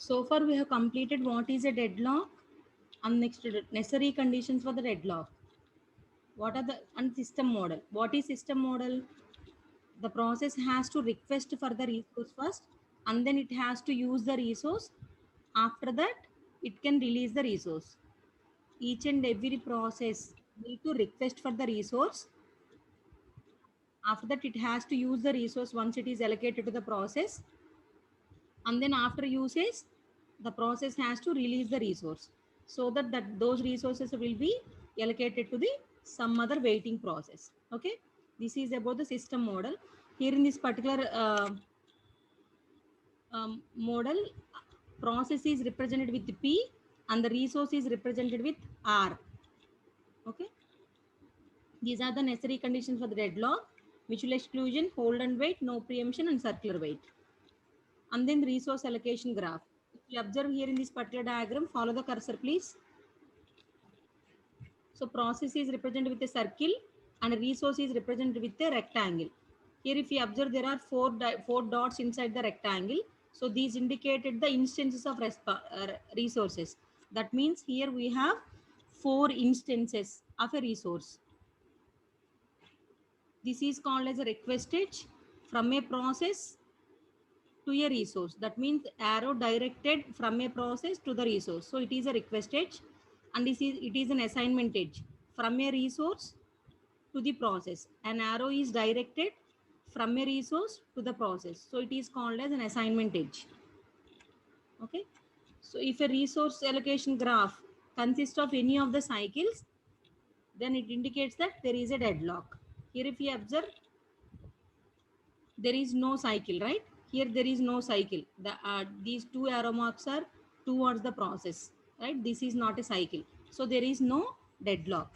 So far we have completed what is a deadlock and next necessary conditions for the deadlock. What are the and system model? What is system model? The process has to request for the resource first, and then it has to use the resource. After that, it can release the resource. Each and every process need to request for the resource. After that, it has to use the resource once it is allocated to the process, and then after usage, the process has to release the resource so that, those resources will be allocated to the some other waiting process. Okay, this is about the system model. Here in this particular model, process is represented with P and the resource is represented with R. Okay, these are the necessary conditions for the deadlock: mutual exclusion, hold and wait, no preemption, and circular wait. And then resource allocation graph. If you observe here in this particular diagram, follow the cursor please. So process is represented with a circle and resource is represented with a rectangle. Here if you observe, there are four dots inside the rectangle. So these indicated the instances of resources. That means here we have 4 instances of a resource. This is called as a request stage from a process to a resource. That means arrow directed from a process to the resource. So it is a request edge, and it is an assignment edge from a resource to the process. An arrow is directed from a resource to the process. So it is called as an assignment edge. Okay. So if a resource allocation graph consists of any of the cycles, then it indicates that there is a deadlock. Here if you observe, there is no cycle, right? Here there is no cycle. These two arrow marks are towards the process, right? This is not a cycle, so there is no deadlock.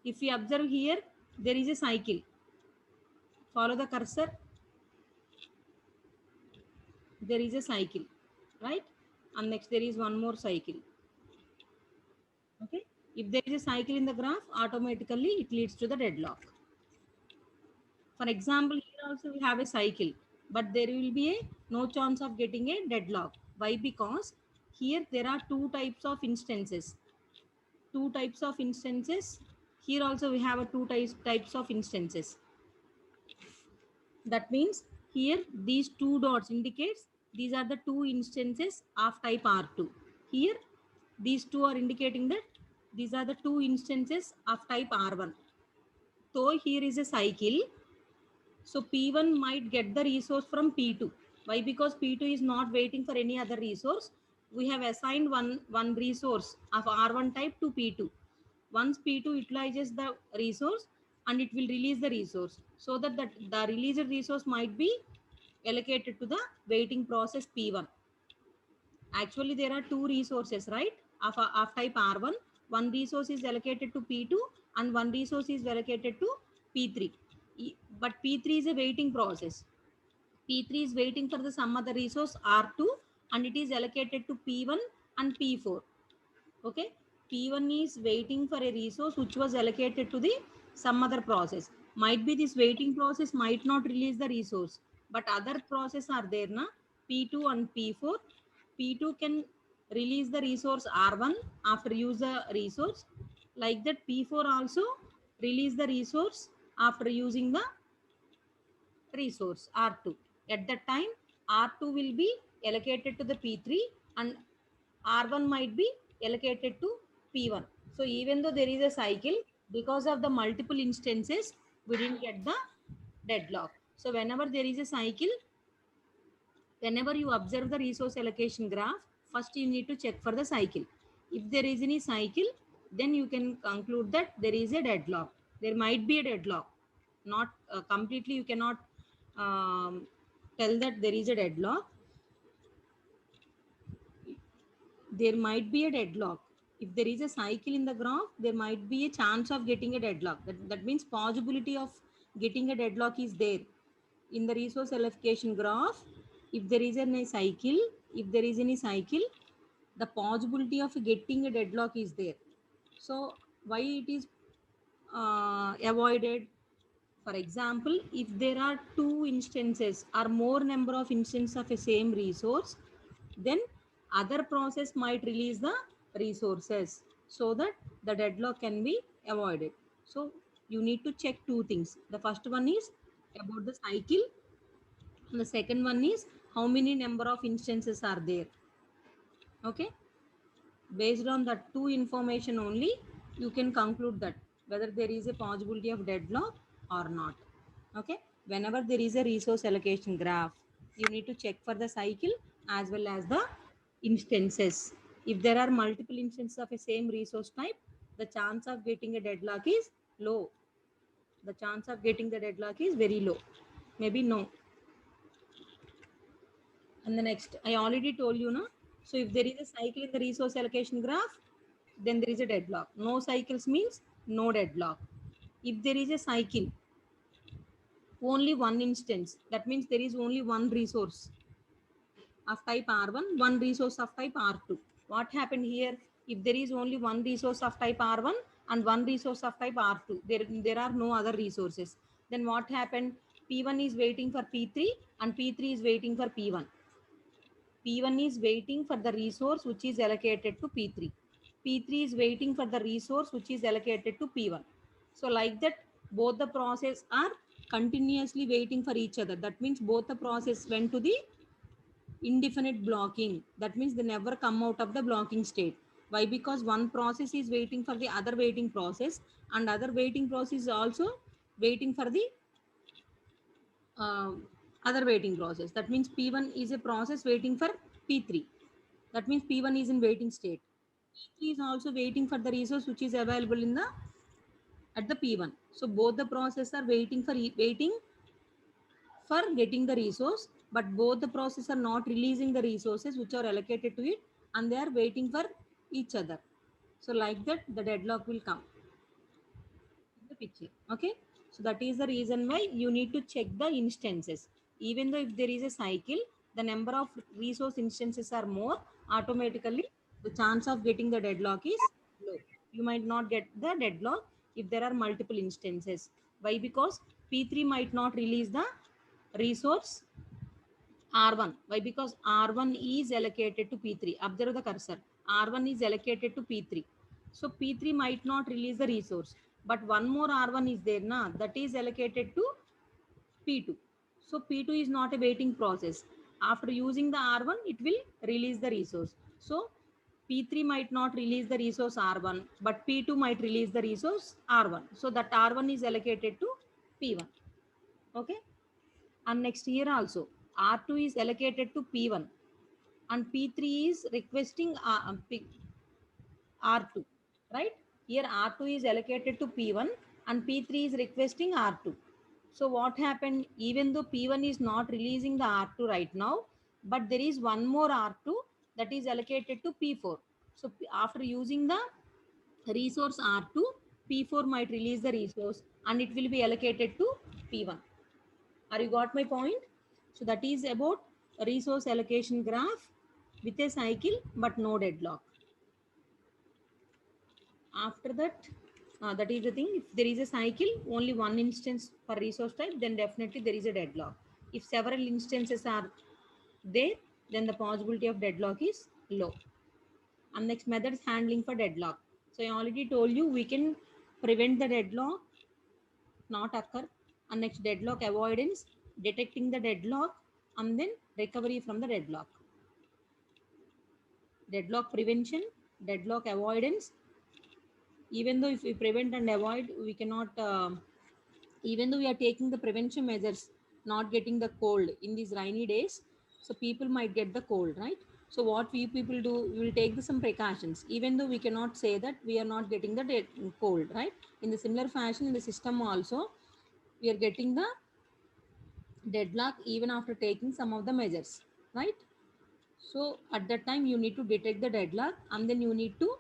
If we observe here, there is a cycle. Follow the cursor. There is a cycle, right? And next there is one more cycle. Okay, if there is a cycle in the graph, automatically it leads to the deadlock. For example, here also we have a cycle, but there will be no chance of getting a deadlock. Why? Because here there are two types of instances. Two types of instances. Here also we have a types of instances. That means here these two dots indicates these are the two instances of type R2. Here these two are indicating that these are the two instances of type R1. So here is a cycle. So P1 might get the resource from P2. Why? Because P2 is not waiting for any other resource. We have assigned one resource of R1 type to P2. Once P2 utilizes the resource, and it will release the resource, so that the released resource might be allocated to the waiting process P1. Actually, there are two resources, right? Of type R1. One resource is allocated to P2 and one resource is allocated to P3. But P3 is a waiting process. P3 is waiting for the some other resource R2 and it is allocated to P1 and P4. Okay. P1 is waiting for a resource which was allocated to the some other process. Might be this waiting process might not release the resource, but other process are there na, P2 and P4. P2 can release the resource R1 after use the resource. Like that, P4 also release the resource after using the resource R2. At that time, R2 will be allocated to the P3 and R1 might be allocated to P1. So even though there is a cycle, because of the multiple instances, we didn't get the deadlock. So whenever there is a cycle, whenever you observe the resource allocation graph, first you need to check for the cycle. If there is any cycle, then you can conclude that there is a deadlock. There might be a deadlock. Not completely, you cannot tell that there is a deadlock. There might be a deadlock. If there is a cycle in the graph, there might be a chance of getting a deadlock. That means possibility of getting a deadlock is there. In the resource allocation graph, if there is any cycle, the possibility of getting a deadlock is there. So why it is avoided? For example, if there are two instances or more number of instances of a same resource, then other process might release the resources so that the deadlock can be avoided. So you need to check two things. The first one is about the cycle, and the second one is how many number of instances are there. Okay, based on that two information only, you can conclude that whether there is a possibility of deadlock or not. Okay, whenever there is a resource allocation graph, you need to check for the cycle as well as the instances. If there are multiple instances of a same resource type, the chance of getting a deadlock is low. The chance of getting the deadlock is very low, maybe no. And the next, I already told you, no? So if there is a cycle in the resource allocation graph, then there is a deadlock. No cycles means no deadlock. If there is a cycle, only one instance, that means there is only one resource of type R1, one resource of type R2. What happened here? If there is only one resource of type R1 and one resource of type R2, there are no other resources. Then what happened? P1 is waiting for P3 and P3 is waiting for P1. P1 is waiting for the resource which is allocated to P3. P3 is waiting for the resource which is allocated to P1. So like that, both the process are continuously waiting for each other. That means both the process went to the indefinite blocking. That means they never come out of the blocking state. Why? Because one process is waiting for the other waiting process, and other waiting process is also waiting for the uh, other waiting process. That means P1 is a process waiting for P3. That means P1 is in waiting state. P3 is also waiting for the resource which is available in the at the P1. So both the processes are waiting for getting the resource, but both the processes are not releasing the resources which are allocated to it, and they are waiting for each other. So like that, the deadlock will come in the picture. Okay, so that is the reason why you need to check the instances. Even though if there is a cycle, the number of resource instances are more, automatically the chance of getting the deadlock is low. You might not get the deadlock if there are multiple instances. Why? Because P3 might not release the resource R1. Why? Because R1 is allocated to P3. Observe the cursor. R1 is allocated to P3. So P3 might not release the resource. But one more R1 is there, na, that is allocated to P2. So P2 is not a waiting process. After using the R1, it will release the resource. So P3 might not release the resource R1, but P2 might release the resource R1. So that R1 is allocated to P1. Okay. And next here also, R2 is allocated to P1 and P3 is requesting R2, right? Here R2 is allocated to P1 and P3 is requesting R2. So what happened? Even though P1 is not releasing the R2 right now, but there is one more R2 that is allocated to P4. So after using the resource R2, P4 might release the resource and it will be allocated to P1. Are you got my point? So that is about resource allocation graph with a cycle but no deadlock. After that, that is the thing. If there is a cycle, only one instance per resource type, then definitely there is a deadlock. If several instances are there, then the possibility of deadlock is low. And next method is handling for deadlock. So I already told you we can prevent the deadlock not occur. And next, deadlock avoidance, detecting the deadlock and then recovery from the deadlock. Deadlock prevention, deadlock avoidance. Even though if we prevent and avoid, we cannot, even though we are taking the prevention measures, not getting the cold in these rainy days, so people might get the cold, right? So what we people do, we will take some precautions, even though we cannot say that we are not getting the cold, right? In the similar fashion, in the system also, we are getting the deadlock even after taking some of the measures, right? So at that time you need to detect the deadlock and then you need to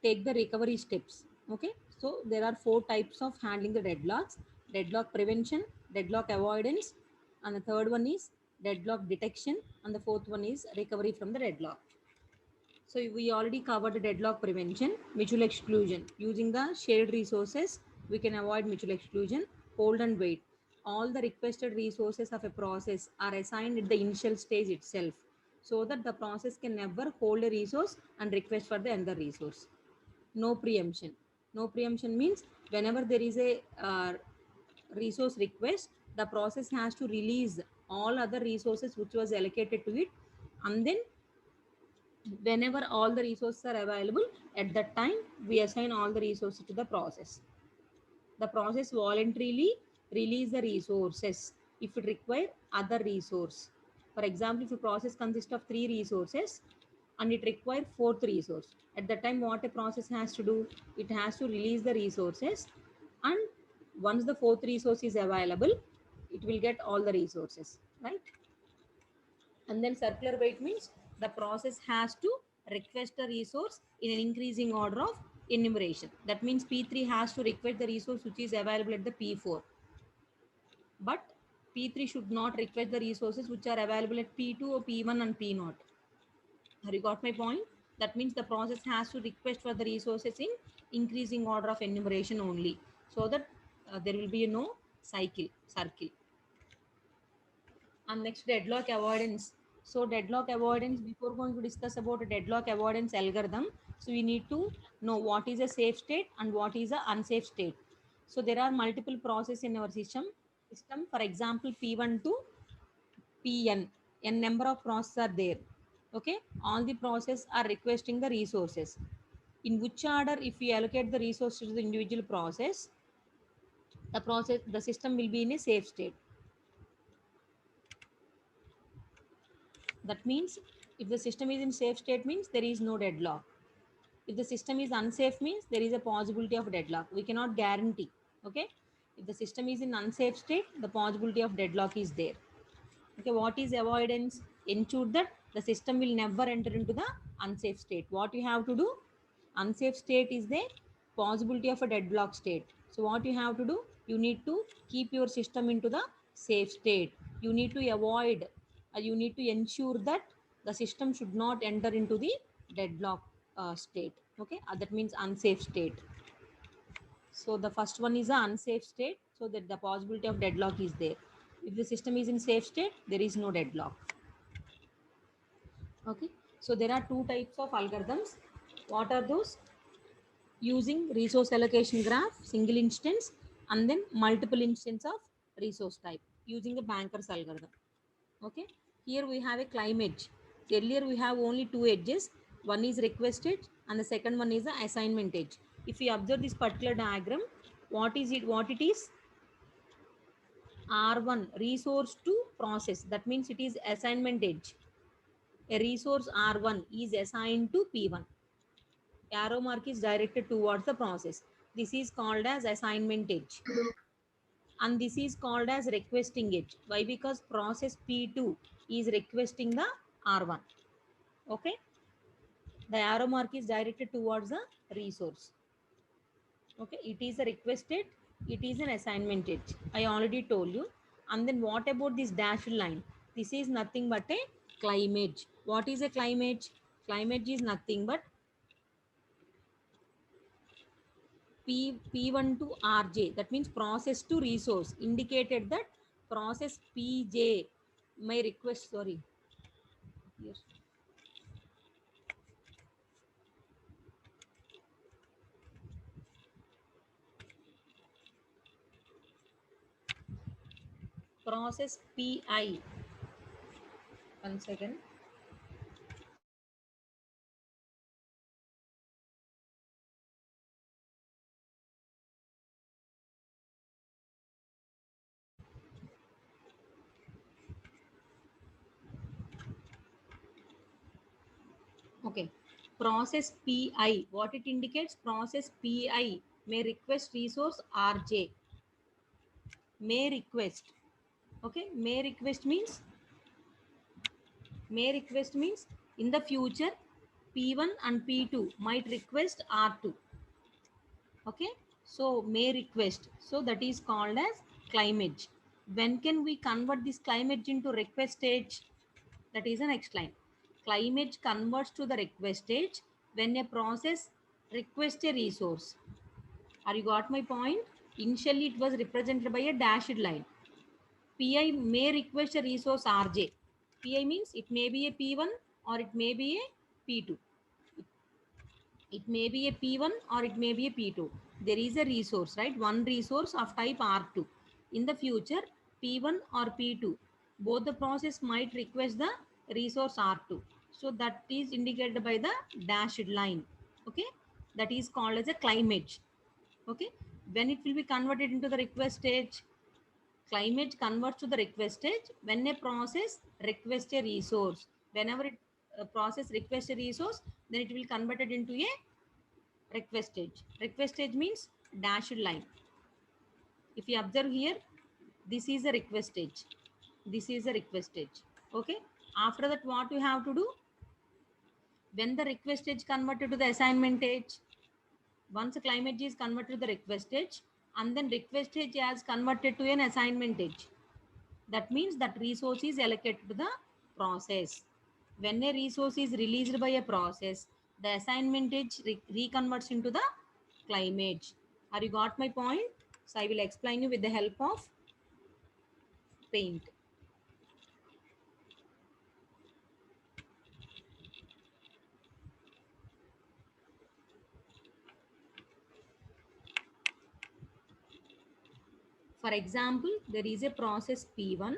take the recovery steps. Okay, so there are 4 types of handling the deadlocks: deadlock prevention, deadlock avoidance, and the third one is deadlock detection, and the fourth one is recovery from the deadlock. So we already covered the deadlock prevention. Mutual exclusion, using the shared resources we can avoid mutual exclusion. Hold and wait, all the requested resources of a process are assigned at the initial stage itself. so that the process can never hold a resource and request for the another resource. No preemption. No preemption means whenever there is a resource request, the process has to release all other resources which was allocated to it, and then whenever all the resources are available at that time, we assign all the resources to the process. The process voluntarily release the resources if it require other resource. For example, if a process consists of 3 resources and it require 4th resource, at that time what a process has to do, it has to release the resources, and once the 4th resource is available, it will get all the resources, right? And then circular wait means the process has to request a resource in an increasing order of enumeration. That means P3 has to request the resource which is available at the P4. But P3 should not request the resources which are available at P2 or P1 and P0. Have you got my point? That means the process has to request for the resources in increasing order of enumeration only, so that there will be no circle. And next, deadlock avoidance. So deadlock avoidance, before going to discuss about a deadlock avoidance algorithm, so we need to know what is a safe state and what is a unsafe state. So there are multiple processes in our system. For example, P1 to Pn, n number of processes are there. Okay, all the processes are requesting the resources. In which order, if we allocate the resources to the individual process, the system will be in a safe state. That means if the system is in safe state means there is no deadlock. If the system is unsafe means there is a possibility of deadlock. We cannot guarantee. Okay. If the system is in unsafe state, the possibility of deadlock is there. Okay. What is avoidance? Ensure that the system will never enter into the unsafe state. What you have to do? Unsafe state is the possibility of a deadlock state. So what you have to do? You need to keep your system into the safe state. You need to avoid, you need to ensure that the system should not enter into the deadlock state. Okay, that means unsafe state. So the first one is an unsafe state, so that the possibility of deadlock is there. If the system is in safe state, there is no deadlock. Okay, so there are two types of algorithms. What are those? Using resource allocation graph, single instance, and then multiple instance of resource type using a banker's algorithm. Okay, here we have a climb edge. Earlier we have only two edges. One is request edge and the second one is the assignment edge. If we observe this particular diagram, what is it? What it is? R1 resource to process. That means it is assignment edge. A resource R1 is assigned to P1. Arrow mark is directed towards the process. This is called as assignment edge. And this is called as requesting edge. Why? Because process P2 is requesting the R1. Okay. The arrow mark is directed towards the resource. Okay. It is a requested. It is an assignment edge. I already told you. And then what about this dashed line? This is nothing but a climb edge. What is a climb edge? Climb edge is nothing but P1 to RJ, that means process to resource, indicated that process PJ may request, sorry, here. Process PI, 1 second. Okay, process PI, what it indicates? Process PI may request resource RJ, may request. Okay, may request means in the future P1 and P2 might request R2. Okay, so may request, so that is called as climb edge. When can we convert this climb edge into request stage? That is the next line. Climb edge converts to the request stage when a process requests a resource. Are you got my point? Initially it was represented by a dashed line. PI may request a resource RJ. Pi means it may be a P1 or it may be a P2. It may be a P1 or it may be a P2. There is a resource, right? One resource of type R2. In the future, P1 or P2, both the process might request the resource R2. So that is indicated by the dashed line. Okay, that is called as a climate. Okay, when it will be converted into the request stage, climate converts to the request stage when a process requests a resource. Whenever it process requests a resource, then it will convert it into a request stage. Request stage means dashed line. If you observe here, this is a request stage. This is a request stage. Okay. After that, what you have to do? When the request stage converted to the assignment stage, once the climate is converted to the request stage, and then request stage has converted to an assignment stage. That means that resource is allocated to the process. When a resource is released by a process, the assignment reconverts into the climate. Are you got my point? So I will explain you with the help of paint. For example, there is a process P1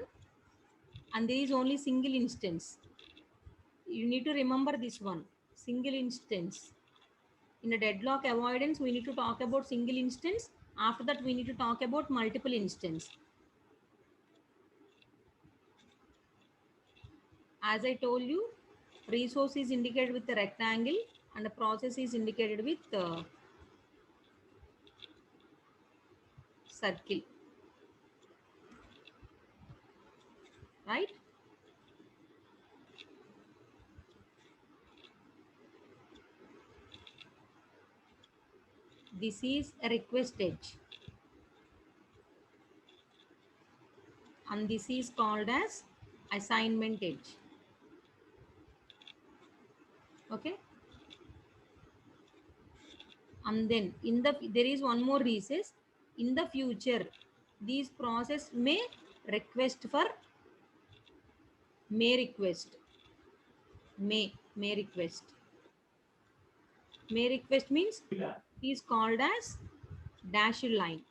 and there is only single instance. You need to remember this one, single instance. In a deadlock avoidance, we need to talk about single instance. After that, we need to talk about multiple instance. As I told you, resource is indicated with the rectangle and the process is indicated with circle, right? This is a request edge and this is called as assignment edge. Okay, and then in the there is one more recess. In the future, these process may request for may request may request. May request means is called as dashed line.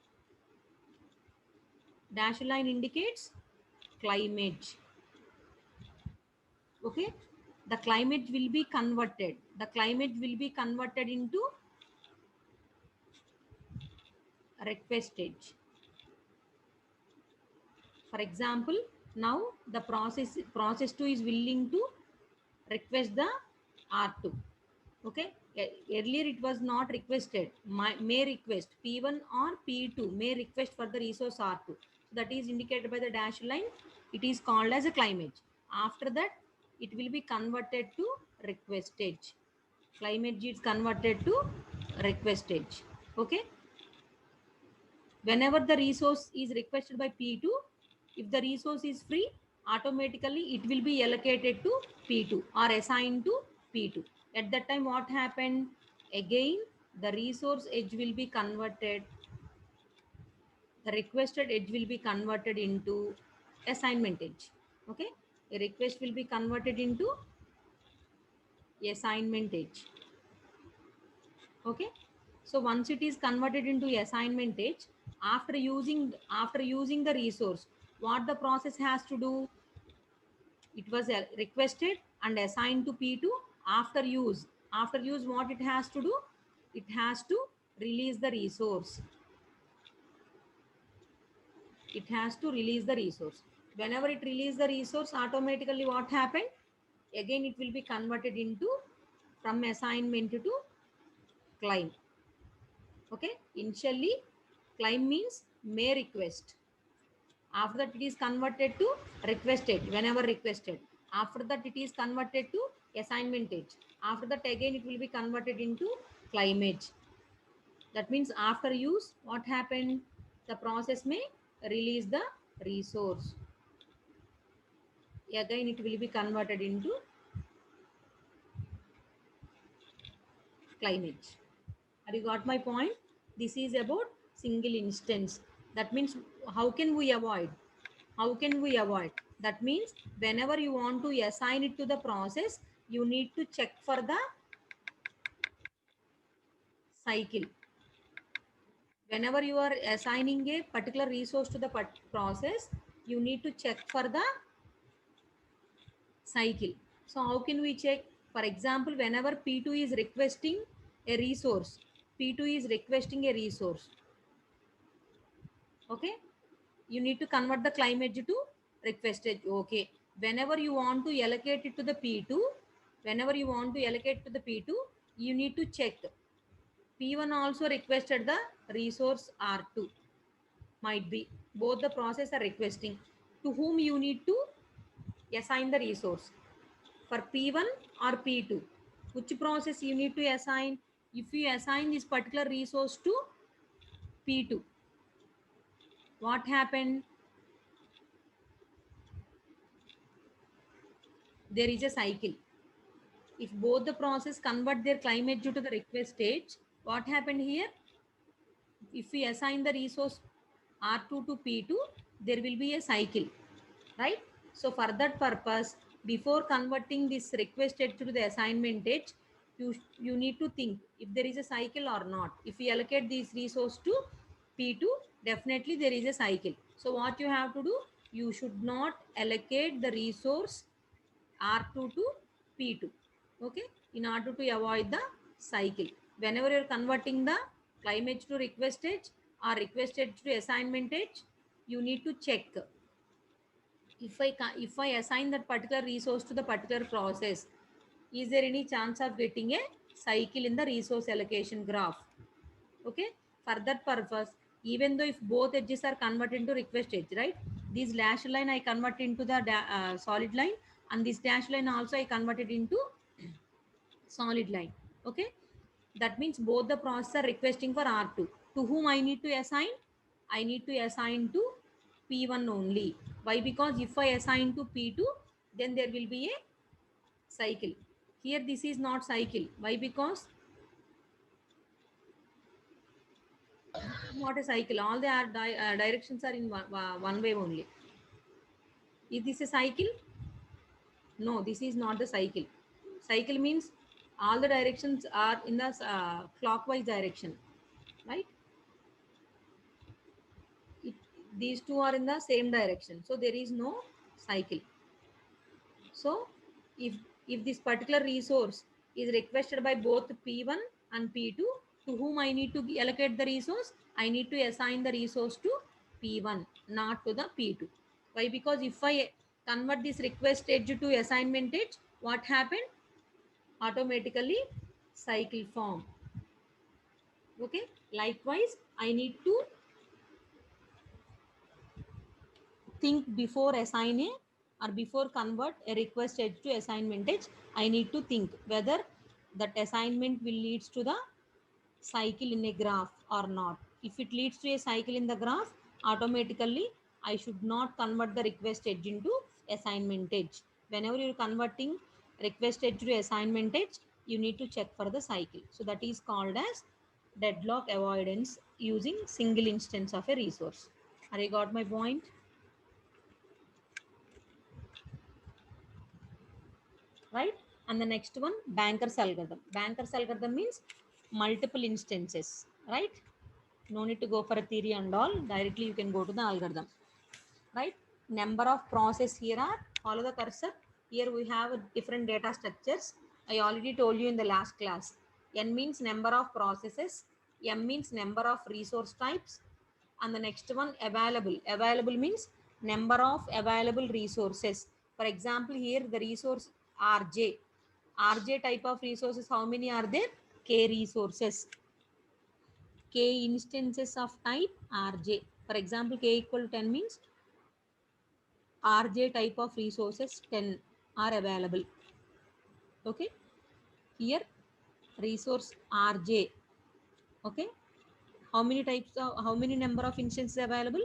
Dashed line indicates climate. Okay, the climate will be converted. The climate will be converted into request stage. For example, now the process 2 is willing to request the R2. Okay, earlier it was not requested. May request P1 or P2 may request for the resource R2. So that is indicated by the dashed line. It is called as a climate. After that, it will be converted to request stage. Climate is converted to request stage. Okay, whenever the resource is requested by P2, if the resource is free, automatically it will be allocated to P2 or assigned to P2. At that time, what happened? Again, the resource edge will be converted. The requested edge will be converted into assignment edge. Okay, a request will be converted into assignment edge. Okay, so once it is converted into assignment edge, after using the resource, what the process has to do? It was requested and assigned to P2. After use what it has to do? It has to release the resource. It has to release the resource. Whenever it releases the resource, automatically what happened? Again it will be converted into from assignment to climb. Okay, initially climb means may request. After that, it is converted to requested whenever requested. After that, it is converted to assignment edge. After that, again it will be converted into climate. That means after use, what happened? The process may release the resource. Again it will be converted into climate. Have you got my point? This is about single instance. That means how can we avoid? How can we avoid? That means whenever you want to assign it to the process, you need to check for the cycle. Whenever you are assigning a particular resource to the process, you need to check for the cycle. So how can we check? For example, whenever P2 is requesting a resource, P2 is requesting a resource. Okay. You need to convert the climb edge to request edge. Okay. Whenever you want to allocate it to the P2, whenever you want to allocate to the P2, you need to check. P1 also requested the resource R2. Might be. Both the process are requesting. To whom you need to assign the resource? For P1 or P2? Which process you need to assign? If you assign this particular resource to P2, what happened? There is a cycle. If both the process convert their climate due to the request stage, what happened here? If we assign the resource R2 to P2, there will be a cycle, right? So for that purpose, before converting this request edge to the assignment edge, you need to think if there is a cycle or not. If we allocate this resource to P2, definitely there is a cycle. So what you have to do, you should not allocate the resource R2 to P2. Okay, in order to avoid the cycle. Whenever you're converting the climb edge to request edge or request edge to assignment edge, you need to check if I assign that particular resource to the particular process, is there any chance of getting a cycle in the resource allocation graph? Okay, for that purpose, even though if both edges are converted into request edge, right? This dash line I convert into the solid line, and this dash line also I converted into solid line. Okay, that means both the process are requesting for R2. To whom I need to assign? I need to assign to P1 only. Why? Because if I assign to P2, then there will be a cycle. Here this is not cycle. Why? Because not a cycle. All the directions are in one way only. Is this a cycle? No, this is not the cycle. Cycle means all the directions are in the clockwise direction, right? It, these two are in the same direction, so there is no cycle. So if this particular resource is requested by both P1 and P2, to whom I need to allocate the resource, I need to assign the resource to P1, not to the P2. Why? Because if I convert this request edge to assignment edge, what happened? Automatically cycle form. Okay, likewise I need to think before assign a or before convert a request edge to assignment edge. I need to think whether that assignment will leads to the cycle in a graph or not. If it leads to a cycle in the graph, automatically I should not convert the request edge into assignment edge. Whenever you're converting request edge to assignment edge, you need to check for the cycle. So that is called as deadlock avoidance using single instance of a resource. Are you got my point? Right? And the next one, Banker's algorithm. Banker's algorithm means multiple instances, right? No need to go for a theory and all. Directly you can go to the algorithm, right? Number of process here are, follow the cursor. Here we have different data structures. I already told you in the last class. N means number of processes. M means number of resource types. And the next one, available. Available means number of available resources. For example, here the resource RJ. RJ type of resources, how many are there? K resources. K instances of type RJ. For example, K equal to 10 means RJ type of resources 10 are available. Okay. Here resource RJ. Okay. How many types of, how many number of instances available?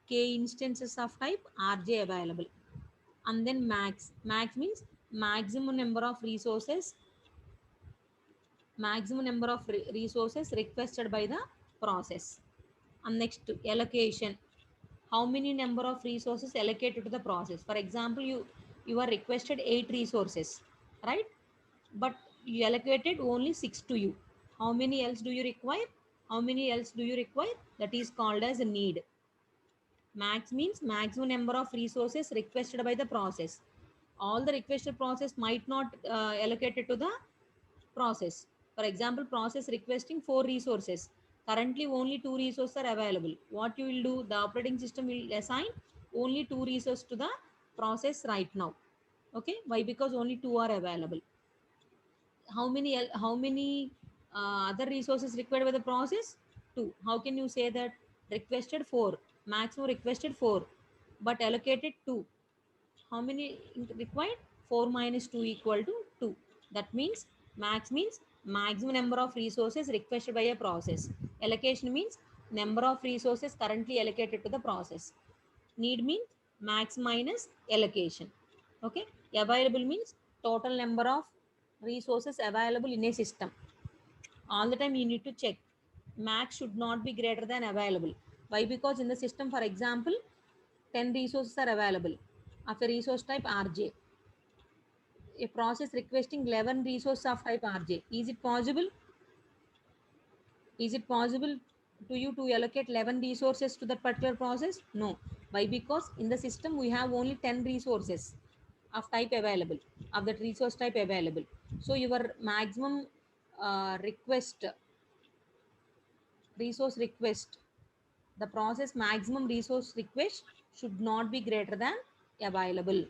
K instances of type RJ available. And then max. Max means maximum number of resources. Maximum number of resources requested by the process. And next, allocation. how many number of resources allocated to the process. For example, you are requested 8 resources, right? But you allocated only 6 to you. How many else do you require? How many else do you require? That is called as a need. Max means maximum number of resources requested by the process. All the requested process might not allocated to the process. For example, process requesting 4 resources. Currently only 2 resources are available. What you will do? The operating system will assign only 2 resources to the process right now. Okay, why? Because only 2 are available. How many other resources required by the process? 2. How can you say that? Requested 4, maximum requested 4, but allocated 2. How many required? 4 minus 2 equal to 2. That means max means maximum number of resources requested by a process. Allocation means number of resources currently allocated to the process. Need means max minus allocation. Okay, available means total number of resources available in a system. All the time you need to check. Max should not be greater than available. Why? Because in the system, for example, 10 resources are available of a resource type RJ. A process requesting 11 resources of type RJ. Is it possible? Is it possible to you to allocate 11 resources to that particular process? No. Why? Because in the system we have only 10 resources of type available, of that resource type available. So your maximum resource request, the process maximum resource request should not be greater than available.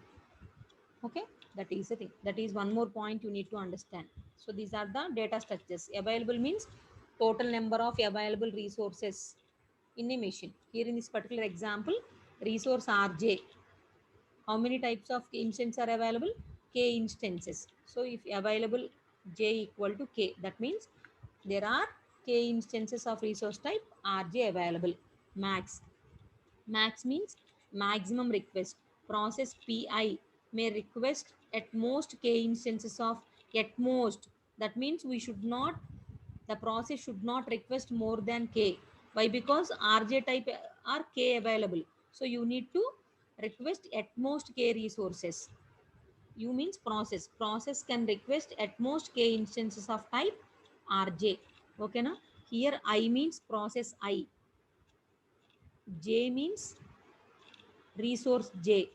Okay, that is the thing. That is one more point you need to understand. So these are the data structures. Available means total number of available resources in a machine. Here in this particular example, resource RJ, how many types of instances are available? K instances. So if available J equal to K, that means there are K instances of resource type RJ available. Max. Max means maximum request. Process PI may request at most K instances of at most. That means the process should not request more than K. Why? Because RJ type are K available. So you need to request at most K resources. U means process. Process can request at most K instances of type RJ. Okay, na? Here I means process I. J means resource J.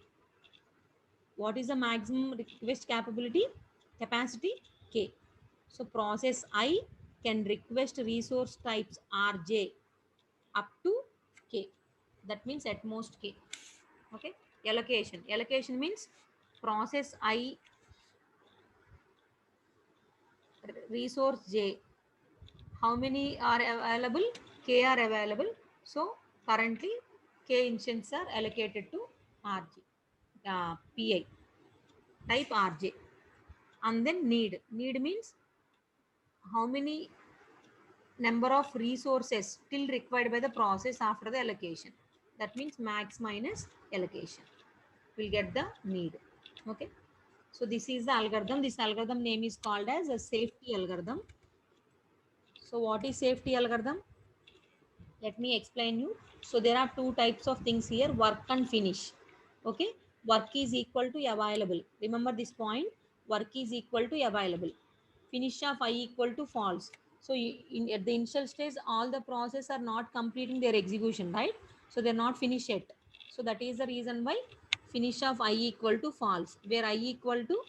What is the maximum request capacity? K. So process I can request resource types RJ up to K. That means at most K. Okay. Allocation means process I resource J. How many are available? K are available. So currently K instances are allocated to RJ, PI type RJ. And then need means how many number of resources still required by the process after the allocation. That means max minus allocation will get the need. Okay, so this is the algorithm. This algorithm name is called as a safety algorithm. So what is safety algorithm? Let me explain you. So there are two types of things here: work and finish. Okay, work is equal to available. Remember this point: work is equal to available. Finish of I equal to false. So at the initial stage, all the process are not completing their execution, right? So they're not finished yet. So that is the reason why finish of I equal to false, where I equal to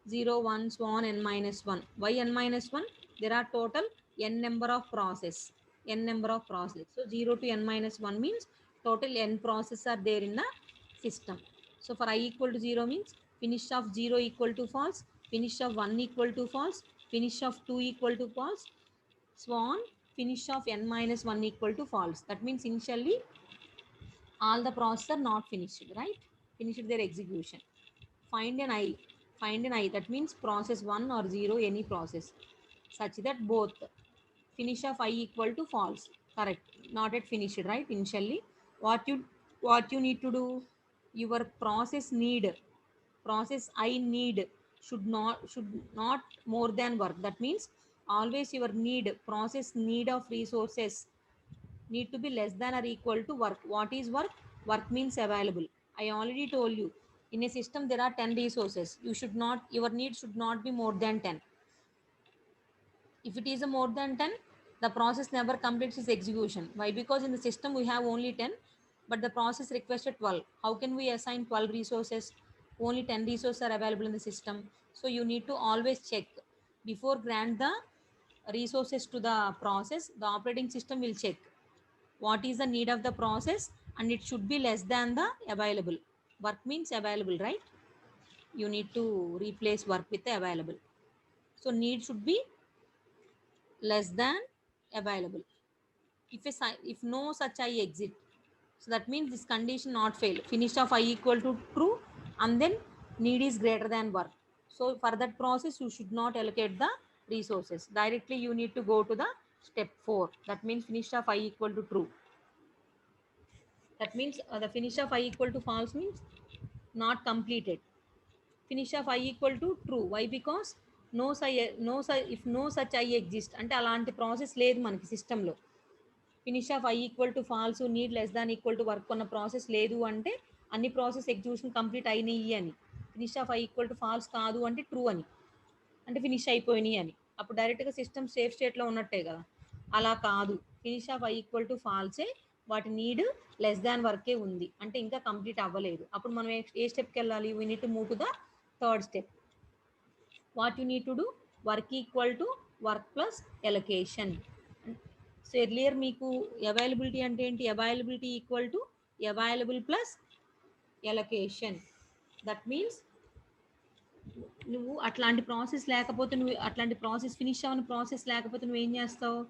0, 1, so on, n minus 1. Why n minus 1? There are total n number of process. N number of process. So 0 to n minus 1 means total n process are there in the system. So for I equal to 0 means finish of 0 equal to false, finish of 1 equal to false, finish of 2 equal to false, so on, finish of n minus 1 equal to false. That means initially all the process are not finished, right? Finished their execution. Find an I. Find an I. That means process 1 or 0, any process, such that both finish of I equal to false. Correct. Not yet finished, right? Initially. What you need to do? Your process I need should not more than work. That means always your process need of resources need to be less than or equal to work. What is work? Work means available. I already told you, in a system there are 10 resources. Your need should not be more than 10. If it is a more than 10, the process never completes its execution. Why? Because in the system we have only 10, but the process requested 12. How can we assign 12 resources? Only 10 resources are available in the system. So you need to always check before grant the resources to the process. The operating system will check what is the need of the process, and it should be less than the available. Work means available, right? You need to replace work with the available. So need should be less than available. If no such I exit, so that means this condition not fail. Finish of I equal to true, and then need is greater than work. So for that process you should not allocate the resources directly. You need to go to the step 4. That means finish of I equal to true. That means the finish of I equal to false means not completed. Finish of I equal to true. Why? Because if no such I exist అంటే అలాంటి process లేదు మనకి సిస్టంలో. Finish off I equal to falls, need less than equal to work ఉన్న process లేదు అంటే అన్ని process execution complete అయినాయి అని. Finish off I equal to falls కాదు అంటే ట్రూ అని, అంటే ఫినిష్ అయిపోయినాయి అని. అప్పుడు డైరెక్ట్గా సిస్టమ్ సేఫ్ స్టేట్లో ఉన్నట్టే కదా. అలా కాదు, finish off I equal to ఫాల్సే, వాటి నీడ్ లెస్ దాన్ వర్కే ఉంది అంటే ఇంకా కంప్లీట్ అవ్వలేదు. అప్పుడు మనం ఏ స్టెప్కి వెళ్ళాలి? We need to move to the third step. What you need to do? Work equal to work plus allocation. So earlier మీకు అవైలబిలిటీ అంటే ఏంటి? Availability equal to available plus allocation. That means నువ్వు అట్లాంటి process లేకపోతే, నువ్వు అట్లాంటి process finish అవ్వని process లేకపోతే నువ్వు ఏం చేస్తావు?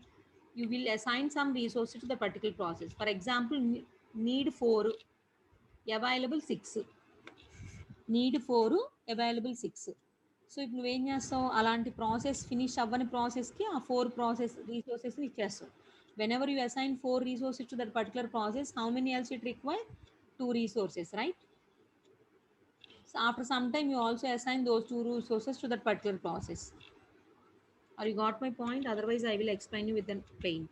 You will assign some resources to the particular process. For example, need 4, available 6. Need 4, available 6. So ఇప్పుడు నువ్వేం చేస్తావు? అలాంటి ప్రాసెస్ ఫినిష్ అవ్వని ప్రాసెస్కి ఆ 4 process రీసోర్సెస్ని ఇచ్చేస్తావు. Whenever you assign 4 resources to that particular process, how many else it require? 2 resources, right? So after some time you also assign those 2 resources to that particular process. Or you got my point? Otherwise I will explain you with the paint.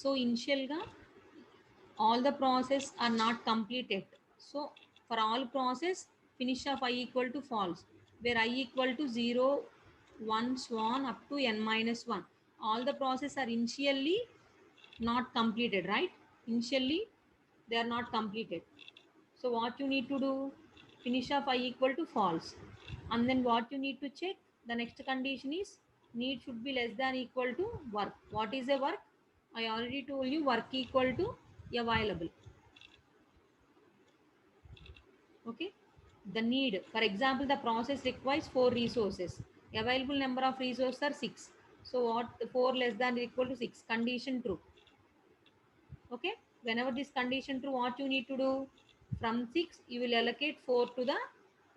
So initial ga all the process are not completed. So for all process, finish of I equal to false, where I equal to 0, 1, so on up to n minus 1. All the process are initially not completed, right? Initially they are not completed. So what you need to do? Finish of I equal to false, and then what you need to check? The next condition is need should be less than equal to work. What is a work? I already told you, work equal to available. Okay, the need, for example, the process requires 4 resources. Available number of resources are 6. So what? 4 less than or equal to 6, condition true. Okay, whenever this condition true, what you need to do? From 6 you will allocate 4 to the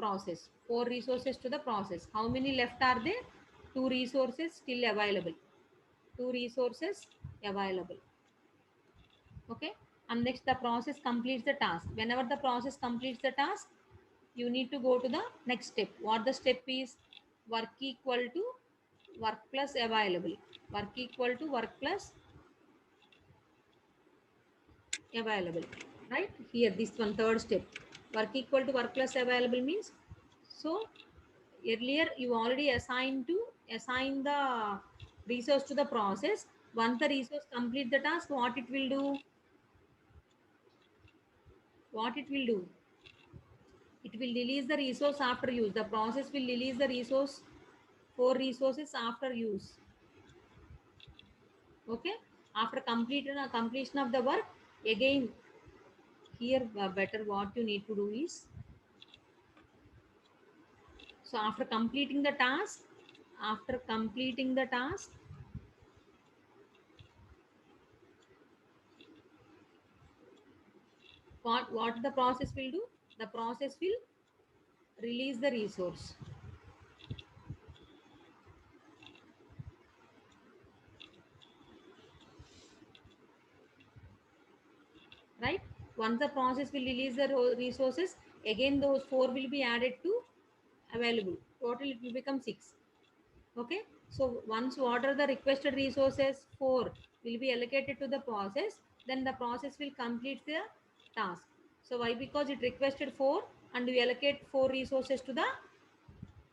process, 4 resources to the process. How many left are there? 2 resources still available. 2 resources available. Okay, and next the process completes the task. Whenever the process completes the task, you need to go to the next step. What the step is? Work equal to work plus available. Work equal to work plus available, right? Here this one, third step, work equal to work plus available means, so earlier you already assign the resource to the process. Once the resource complete the task, what it will do? What it will do? It will release the resource after use. The process will release the resource, 4 resources after use. Okay, after completion of the work, again here better what you need to do is, so after completing the task, what the process will do? The process will release the resource. Right? Once the process will release the resources, Again, those 4 will be added to available. Total it will become 6. Okay. So once what are the requested resources 4 will be allocated to the process, then the process will complete the task. So why? Because it requested 4 and we allocate 4 resources to the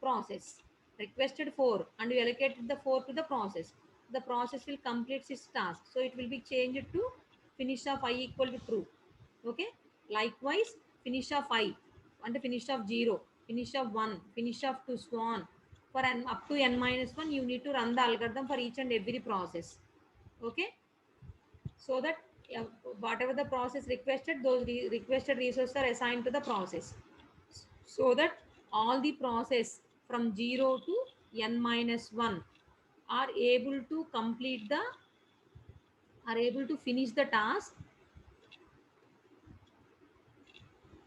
process. Requested 4 and we allocated the 4 to the process. The process will complete its task. So it will be changed to finish of I equal to true. Okay. Likewise, finish of I and finish of 0, finish of 1, finish of 2, so on. For n up to n minus 1, you need to run the algorithm for each and every process. Okay. So that whatever the process requested, those requested resources are assigned to the process. So that all the process from 0 to n minus 1 are able to complete the are able to finish the task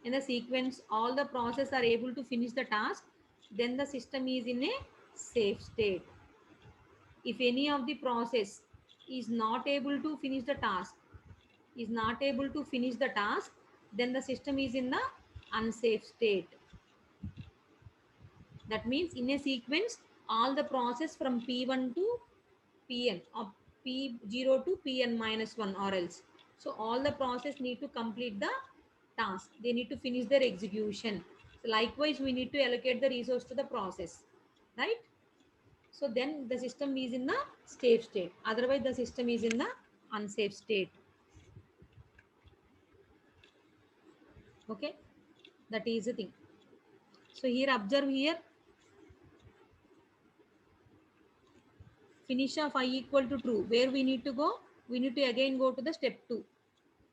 in the sequence. All the process are able to finish the task, then the system is in a safe state. If any of the process is not able to finish the task, then the system is in the unsafe state. That means in a sequence, all the process from P1 to Pn or P0 to Pn minus 1 or else. So all the process need to complete the task. They need to finish their execution. So likewise, we need to allocate the resource to the process, right? So then the system is in the safe state. Otherwise, the system is in the unsafe state. Okay, that is the thing. So here observe here, finish of I equal to true. Where we need to go? We need to again go to the step 2.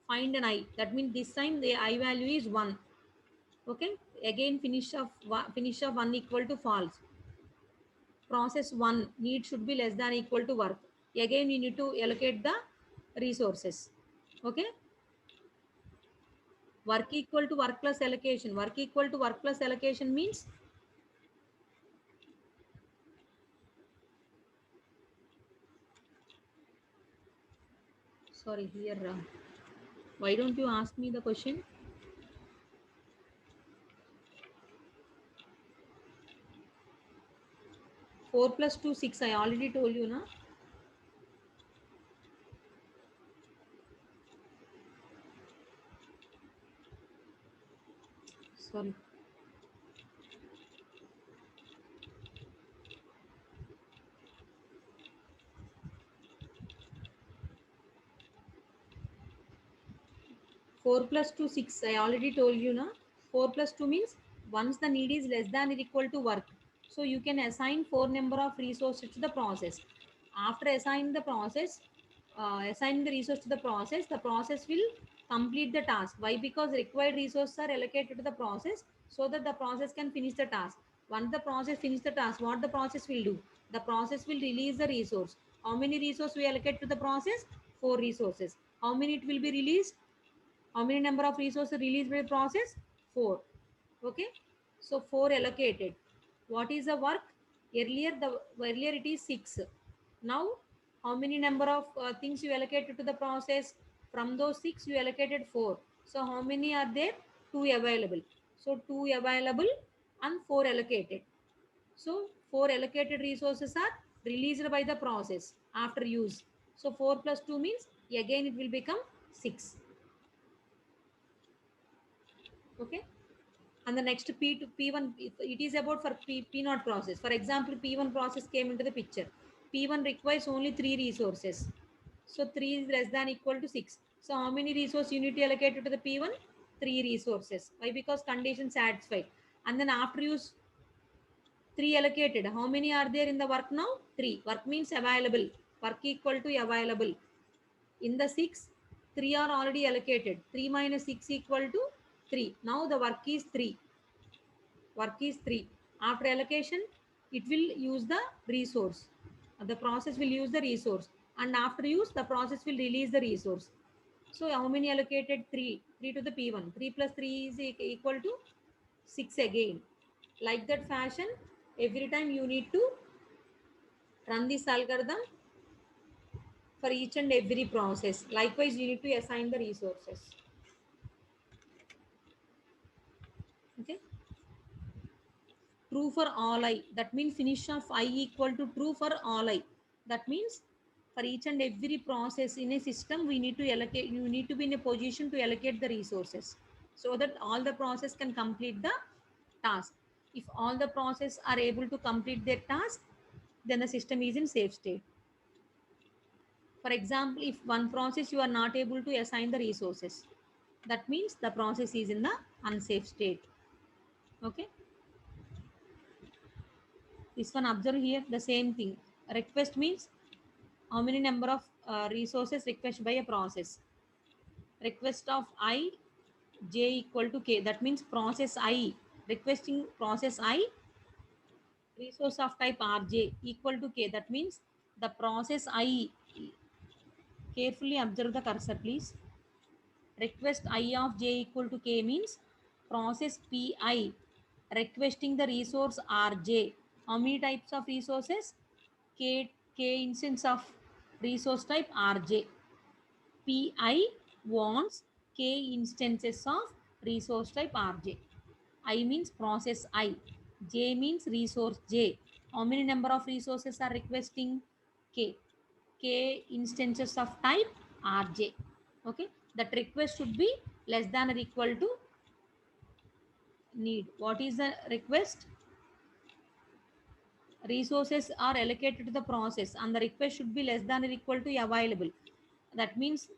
Find an I. That means this time the I value is 1. Okay. Again finish of 1 equal to false. Process 1 need should be less than equal to work. Again we need to allocate the resources. Okay. Work equal to work plus allocation. Work equal to work plus allocation means sorry here. Why don't you ask me the question? 4 plus 2, 6. I already told you, na? Sorry. Four plus two, 6. I already told you, na? 4 plus 2 means once the need is less than or equal to work. So you can assign 4 number of resources to the process. After assigning the resource to the process will complete the task. Why? Because required resources are allocated to the process so that the process can finish the task. Once the process finish the task, what the process will do? The process will release the resource. How many resources we allocate to the process? 4 resources. How many it will be released? How many number of resources released by the process? 4. Okay. So 4 allocated. What is the work? Earlier it is 6. Now how many number of things you allocated to the process? From those 6 you allocated 4. So how many are there? 2 available. So 2 available and 4 allocated. So 4 allocated resources are released by the process after use. So 4 plus 2 means again it will become 6. Okay. And the next P to P1, it is about for P0 process. For example, P1 process came into the picture. P1 requires only 3 resources. So 3 is less than equal to 6. So how many resources you need to allocate to the P1? 3 resources. Why? Because condition satisfied. And then after use 3 allocated. How many are there in the work now? 3. Work means available. Work equal to available. In the 6, 3 are already allocated. 3 minus 6 equal to 3. Now the work is 3. Work is 3. After allocation, it will use the resource. The process will use the resource. And after use, the process will release the resource. So how many allocated? 3. 3 to the P1. 3 plus 3 is equal to 6 again. Like that fashion, every time you need to run this algorithm for each and every process. Likewise, you need to assign the resources. Okay. True for all I. That means finish of I equal to true for all I. That means for each and every process in a system, we need to allocate, you need to be in a position to allocate the resources so that all the process can complete the task. If all the process are able to complete their task, then the system is in safe state. For example, if one process you are not able to assign the resources, that means the process is in the unsafe state. Okay. This one observe here the same thing. Request means how many number of resources request by a process. Request of I j equal to k. That means process I requesting process I resource of type rj equal to k. That means the process I, carefully observe the cursor please. Request I of j equal to k means process pi requesting the resource rj. How many types of resources? K instance of resource type rj. Pi wants k instances of resource type rj. I means process I. J means resource j. How many number of resources are requesting? K. K instances of type rj. Okay. That request should be less than or equal to need. What is the request? Resources are allocated to the process and the request should be less than or equal to available. That means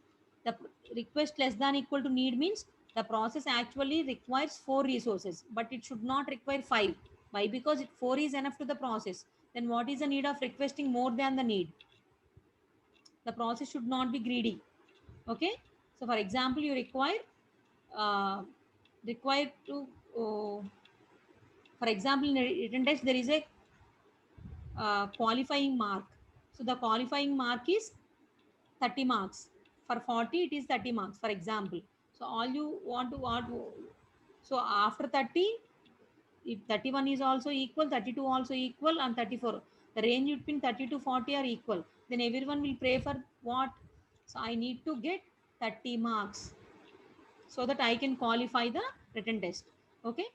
the request less than equal to need means the process actually requires 4 resources, but it should not require 5. Why? Because 4 is enough to the process. Then what is the need of requesting more than the need? The process should not be greedy. Okay. So for example, you uh, require to uh, for example, in a written test there is a qualifying mark. So the qualifying mark is 30 marks. For 40 it is 30 marks, for example. So all you want to want, so after 30, if 31 is also equal, 32 also equal, and 34, the range between 30 to 40 are equal, then everyone will pray for what? So I need to get 30 marks so that I can qualify the written test. Okay.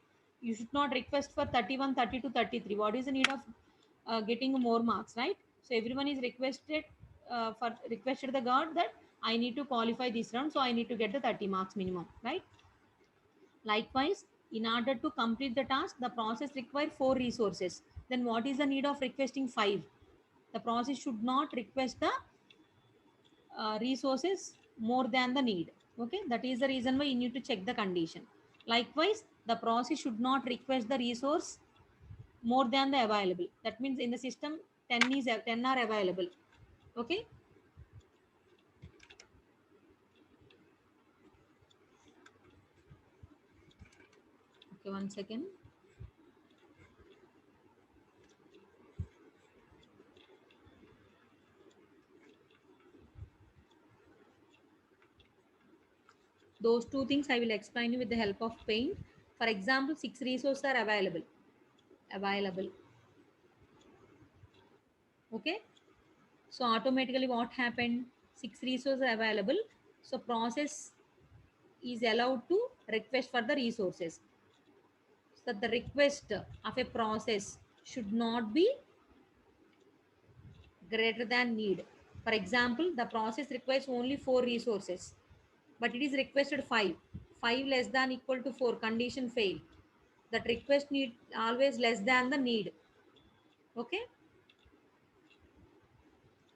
You should not request for 31, 32, 33. What is the need of getting more marks, right? So everyone is requested the god that I need to qualify this round, so I need to get the 30 marks minimum, right? Likewise, in order to complete the task, the process requires 4 resources. Then what is the need of requesting 5? The process should not request the resources more than the need. Okay, that is the reason why you need to check the condition. Likewise, the process should not request the resource more than the available. That means in the system 10 are available. Okay. Okay, one second. Those two things I will explain you with the help of paint. For example, 6 resources are available. Okay. So automatically what happened? 6 resources are available. So process is allowed to request for the resources. So the request of a process should not be greater than need. For example, the process requires only 4 resources, but it is requested 5. 5 less than equal to 4, condition fail. That request need always less than the need. Okay.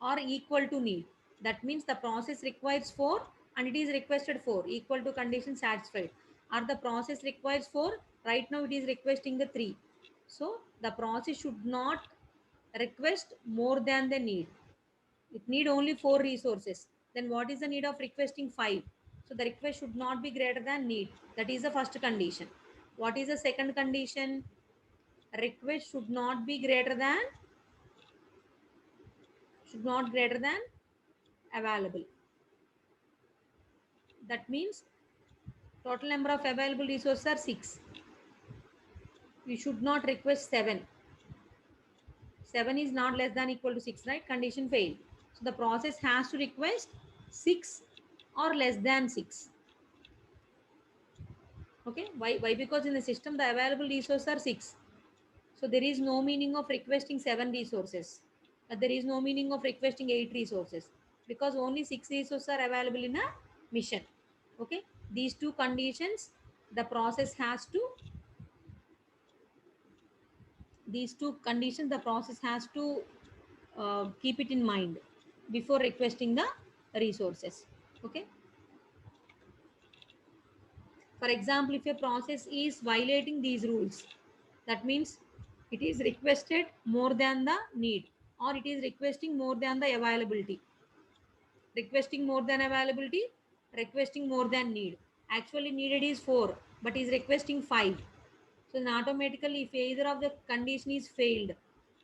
Or equal to need. That means the process requires 4 and it is requested 4, equal to condition satisfied. Or the process requires 4, right now it is requesting the 3. So the process should not request more than the need. It need only 4 resources. Then what is the need of requesting 5? So the request should not be greater than need. That is the first condition. What is the second condition? Request should not greater than available. That means total number of available resources are 6. We should not request 7. 7 is not less than equal to 6, right? Condition fail. So the process has to request 6 or less than 6. Okay, why? Because in the system the available resources are 6. So there is no meaning of requesting 7 resources. There is no meaning of requesting 8 resources because only 6 resources are available in a mission. Okay, these two conditions the process has to, these two conditions the process has to keep it in mind before requesting the resources. Okay, for example, if a process is violating these rules, that means it is requested more than the need, or it is requesting more than the availability, requesting more than availability, requesting more than need. Actually needed is 4 but is requesting 5. So then automatically if either of the condition is failed,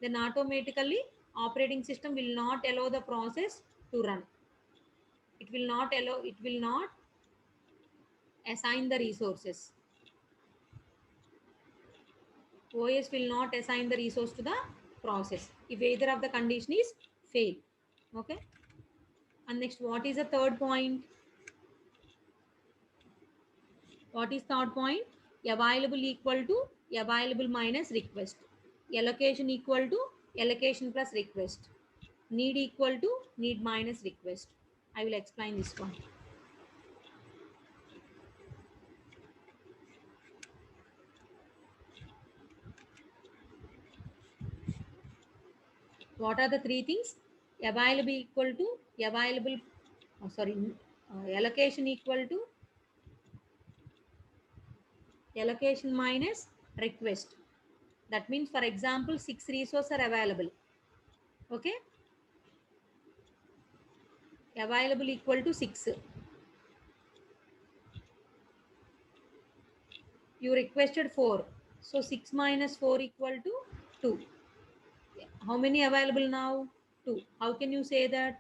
then automatically operating system will not allow the process to run. It will not allow, it will not assign the resources. OS will not assign the resource to the process if either of the condition is fail. Okay, and next, what is the third point? What is third point? Available equal to available minus request. Allocation equal to allocation plus request. Need equal to need minus request. I will explain this one. What are the three things? Available equal to available, allocation equal to allocation minus request. That means, for example, 6 resources are available. Okay, available equal to 6. You requested 4, so 6 minus 4 equal to 2. How many available now? 2. How can you say that?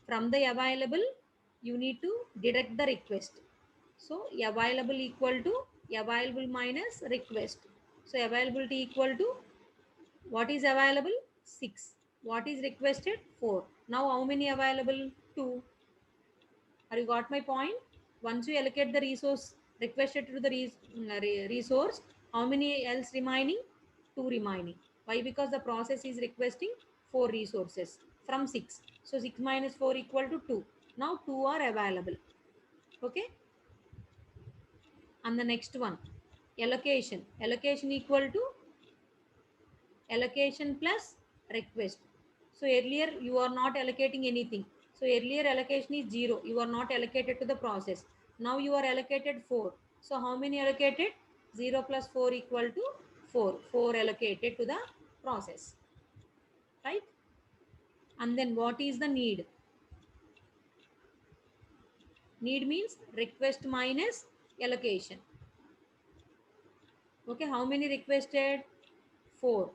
From the available you need to deduct the request. So available equal to available minus request. So availability equal to what is available? 6. What is requested? 4. Now how many available? 2. Have you got my point? Once you allocate the resource requested to the resource, how many else remaining? 2 remaining. Why? Because the process is requesting 4 resources from 6. So 6 minus 4 equal to 2. Now 2 are available. Okay. And the next one, allocation. Allocation equal to allocation plus request. So earlier you are not allocating anything. So earlier allocation is 0. You are not allocated to the process. Now you are allocated 4. So how many allocated? 0 plus 4 equal to 4. 4 allocated to the process. Right? And then what is the need? Need means request minus allocation. Okay, how many requested? 4.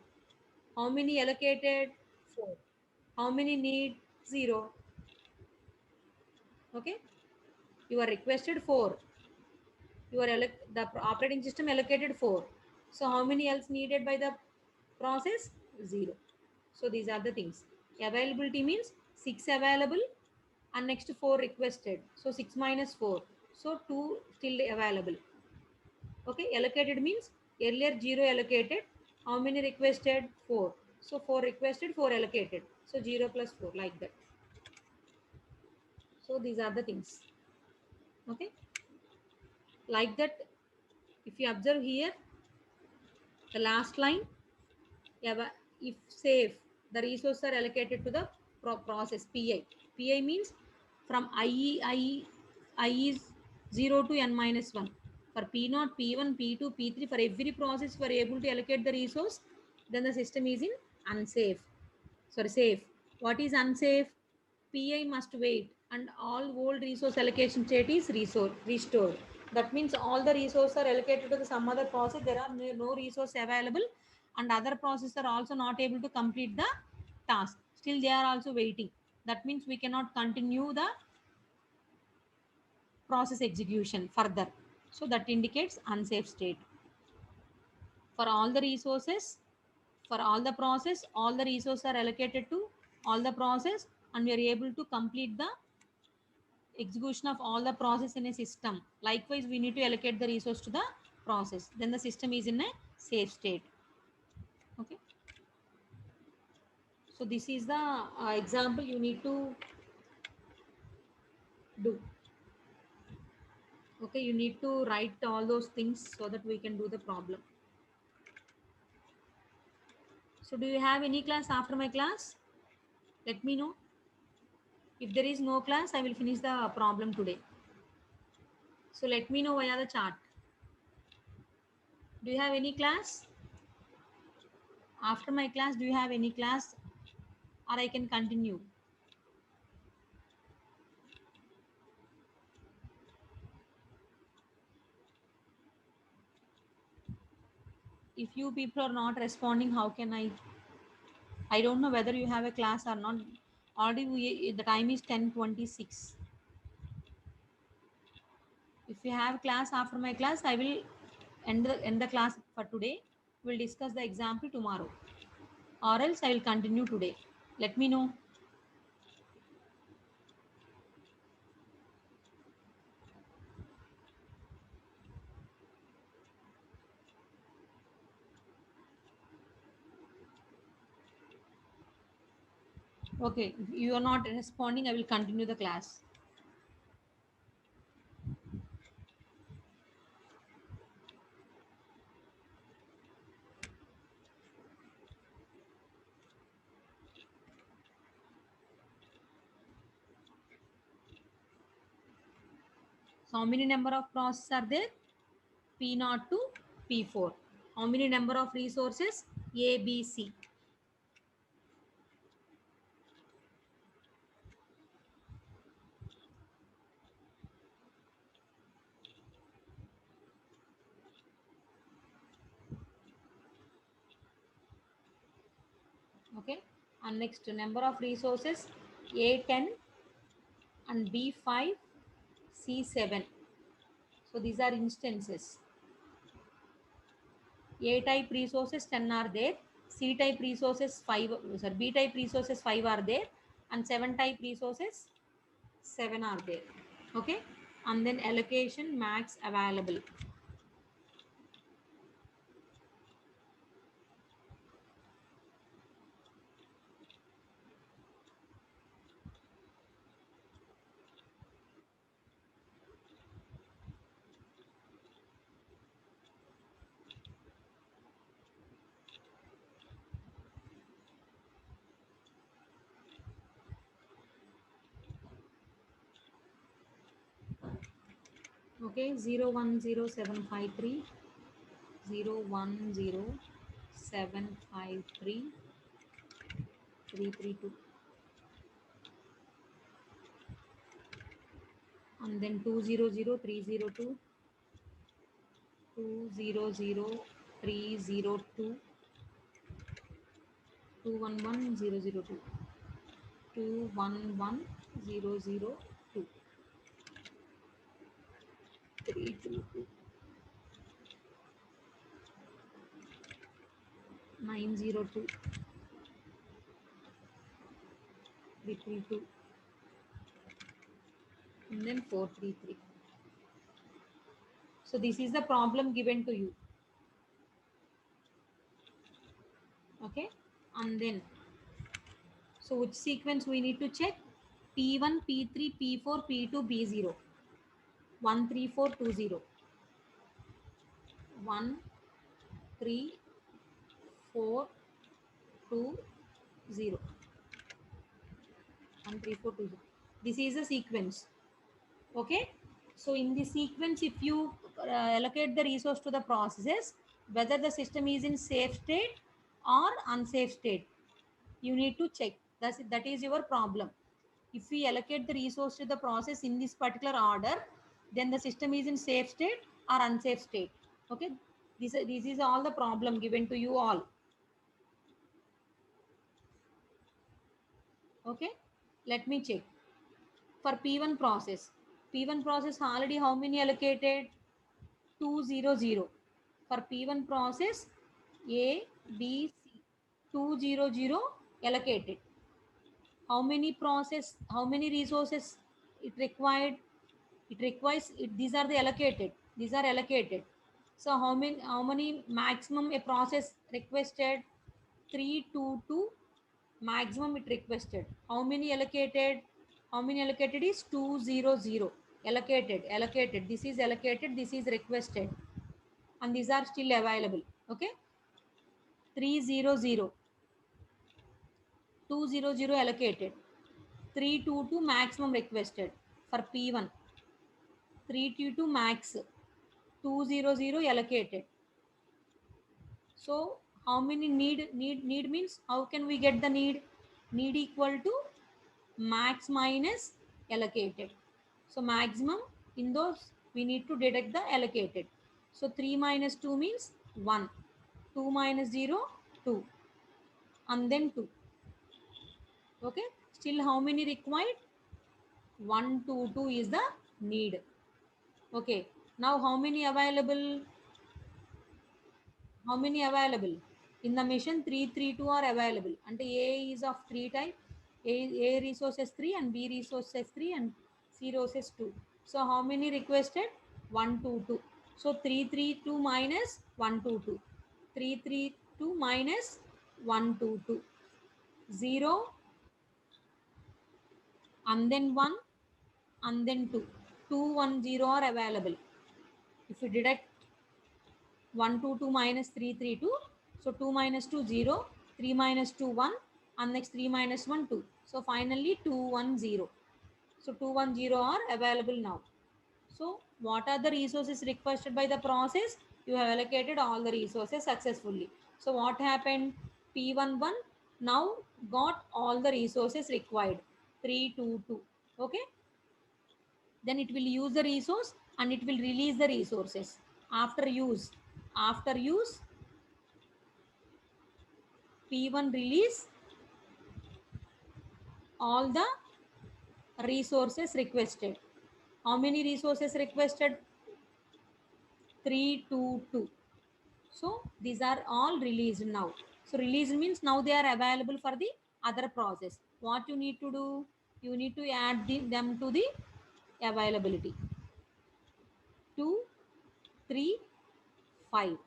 How many allocated? 4. How many need? 0. Okay, you are requested 4. You are the operating system allocated 4. So how many else needed by the process? 0. So these are the things. Availability means 6 available and next 4 requested. So 6 minus 4. So 2 still available. Okay, allocated means earlier 0 allocated. How many requested? 4. So 4 requested, 4 allocated. So 0 plus 4 like that. So these are the things. Okay, like that. If you observe here, the last line, if safe, the resources are allocated to the process PI. PI means from I is 0 to n minus 1. For P0, P1, P2, P3, for every process we are able to allocate the resource, then the system is in unsafe. Sorry, safe. What is unsafe? PI must wait and all old resource allocation state is restored. That means all the resources are allocated to the some other process. There are no resource available and other processes are also not able to complete the task. Still they are also waiting. That means we cannot continue the process execution further. So that indicates unsafe state. For all the resources, for all the process, all the resources are allocated to all the process and we are able to complete the execution of all the process in a system. Likewise, we need to allocate the resource to the process. Then the system is in a safe state. Okay. So this is the example you need to do. Okay, you need to write all those things so that we can do the problem. So do you have any class after my class? Let me know. If there is no class, I will finish the problem today. So let me know via the chat. Do you have any class? After my class, do you have any class or I can continue? If you people are not responding, how can I don't know whether you have a class or not. Already the time is 10:26. If you have class after my class, I will end the class for today. We'll discuss the example tomorrow. Or else I will continue today. Let me know. Okay, if you are not responding, I will continue the class. So how many number of processes are there? P0 to P4. How many number of resources? A, B, C. Okay. And next number of resources A10 and B5, C7. So these are instances. A type resources 10 are there. C type resources 5, sorry, B type resources 5 are there, and 7 type resources 7 are there. Okay. And then allocation max available. Okay, 010753 010753 332, and then 200302 200302 211002 211002 322 902 332, and then 433. So this is the problem given to you. Okay. And then, so which sequence we need to check? P1, P3, P4, P2, P0. 13420. 1, 3, 4, 2, 0. 1, 3, 4, 2, 0. This is a sequence. Okay. So in this sequence, if you allocate the resource to the processes, whether the system is in safe state or unsafe state, you need to check. That is your problem. If we allocate the resource to the process in this particular order, then the system is in safe state or unsafe state. Okay. This is all the problem given to you all. Okay. Let me check. For P1 process, P1 process already how many allocated? 200. For P1 process, A, B, C, 200 allocated. How many resources it required, it requires it, these are the allocated, these are allocated. So how many maximum a process requested? 322 maximum it requested. How many allocated? How many allocated is 200. Allocated, this is allocated, this is requested, and these are still available. Okay, 300, 200 allocated, 322 maximum requested for P1, 322 max, 200 allocated. So how many need means how can we get the need equal to max minus allocated. So maximum in those we need to deduct the allocated. So 3 minus 2 means 1, 2 minus 0 2, and then 2. Okay, still how many required? 1 2 2 is the need. Okay, now how many available? How many available in the mission? 332 are available, and A is of 3 type. A resources 3 and B resources 3 and C resources 2. So how many requested? 122. So 332 minus 122, 332 minus 122, 0 and then 1 and then 2, 210 are available. If you deduct 122 minus 332. So 2 minus 2 0, 3 minus 2 1, and next 3 minus 1 2. So finally 210. So 210 are available now. So what are the resources requested by the process? You have allocated all the resources successfully. So what happened? P11 now got all the resources required, 322. Okay, then it will use the resource and it will release the resources after use. After use, P1 release all the resources requested. How many resources requested? 322. So these are all released now. So released means now they are available for the other process. What you need to do? You need to add them to the availability. 2 3 5.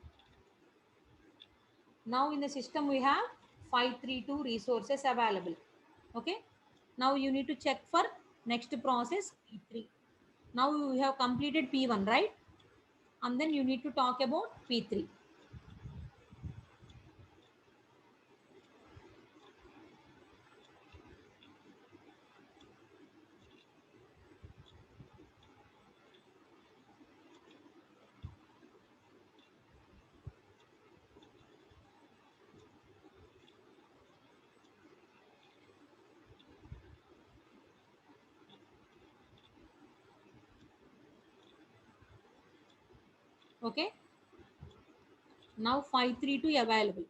Now in the system we have 532 resources available. Okay, now you need to check for next process P3. Now you have completed P1, right? And then you need to talk about P3. Okay, now 532 available.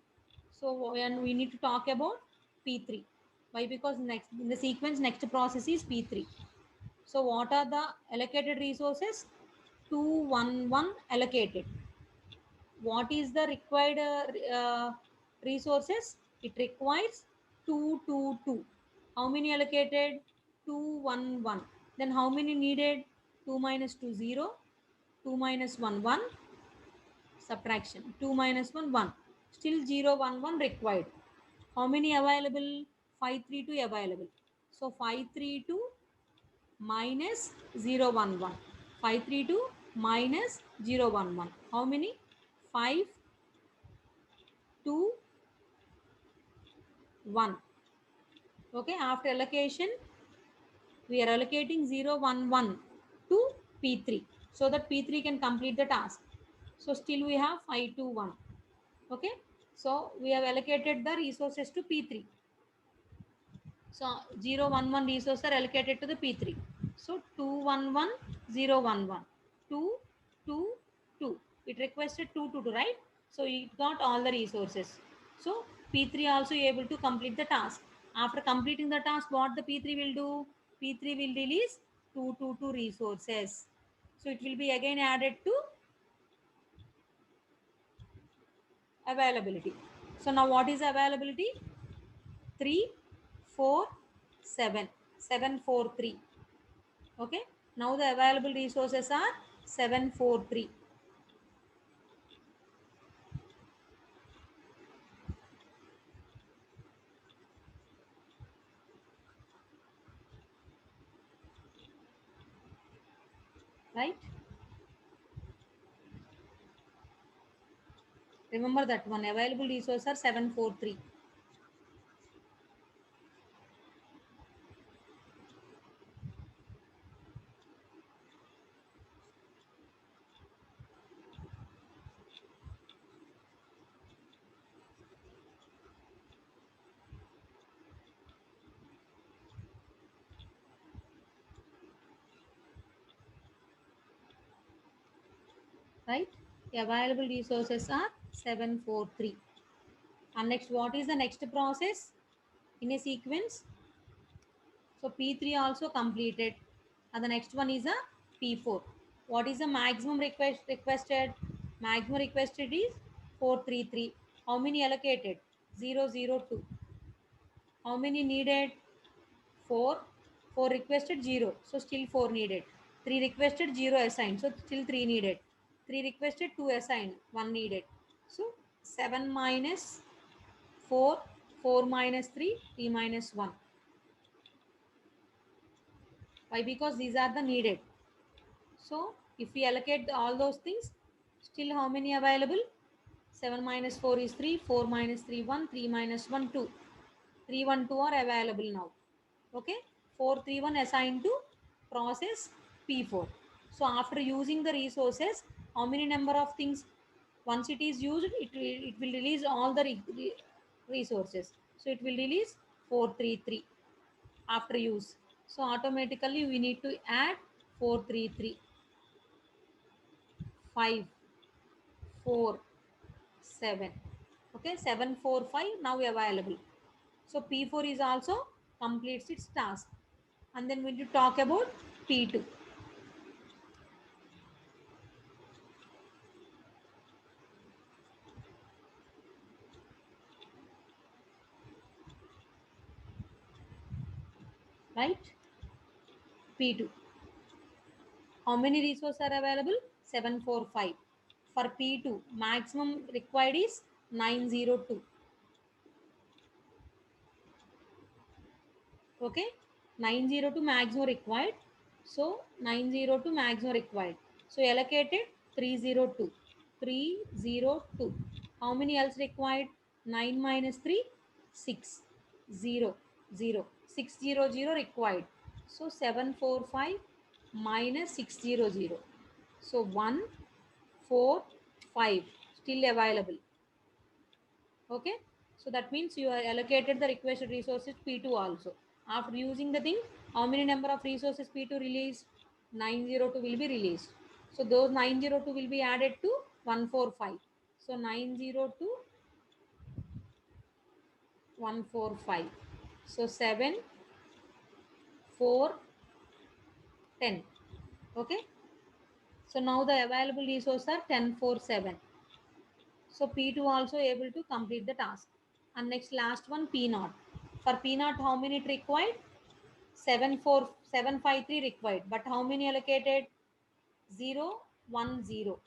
So and we need to talk about P3. Why? Because next in the sequence next process is P3. So what are the allocated resources? 211 allocated. What is the required resources? It requires 222. How many allocated? 211. Then how many needed? 2 minus 2 0, 2 minus 1 1, subtraction 2 minus 1 1. Still 0 1 1 required. How many available? 532 available. So 532 minus 0 1 1. 532 minus 0 1 1. How many? 5 2 1. Okay, after allocation we are allocating 0 1 1 to P3 so that P3 can complete the task. So still we have 5 2 1. Okay, so we have allocated the resources to P3. So 0 1 1 resources are allocated to the P3. So 2 1 1 0 1 1 2 2 2. It requested 2 2 2, right? So it got all the resources. So P3 also able to complete the task. After completing the task, what the P3 will do? P3 will release 2 2 2 resources. So it will be again added to availability. So now what is availability? 3 4 7 7 4 3. Okay. Now the available resources are 743. Right. Remember that one. Available resources are 743. Right. The available resources are 743. And next, what is the next process in a sequence? So P3 also completed. And the next one is a P4. What is the maximum requested? Maximum requested is 433. How many allocated? 002. How many needed? 4. 4 requested 0. So still 4 needed. 3 requested 0 assigned. So still 3 needed. 3 requested 2 assigned. 1 needed. So 7 minus 4. 4 minus 3. 3 minus 1. Why? Because these are the needed. So if we allocate all those things, still how many available? 7 minus 4 is 3, 4 minus 3, 1, 3 minus 1, 2. 3, 1, 2 are available now. Okay, 4, 3, 1 assigned to process P4. So after using the resources, how many number of things? Once it is used, it will release all the resources. So it will release 433 after use. So automatically we need to add 433. 5, 4, 7. Okay, 745 now available. So P4 is also completes its task. And then we need to talk about P2. Right? P2. How many resources are available? 745. For P2, maximum required is 902. Okay, 902 maximum required. So 902 maximum required. So allocated 302. 302. How many else required? 9 minus 3, 6. 0, 0. 600 required. So 745 minus 600. So 1, 4, 5 still available. Okay, so that means you are allocated the requested resources P2 also. After using the thing, how many number of resources P2 released? 902 will be released. So those 902 will be added to 145. So 902 145. So 7 4 10. Okay, so now the available resources are 10 4 7. So P2 also able to complete the task. And next last one P0. For P0, how many it required? 74753 required. But how many allocated? 0, 1, 0.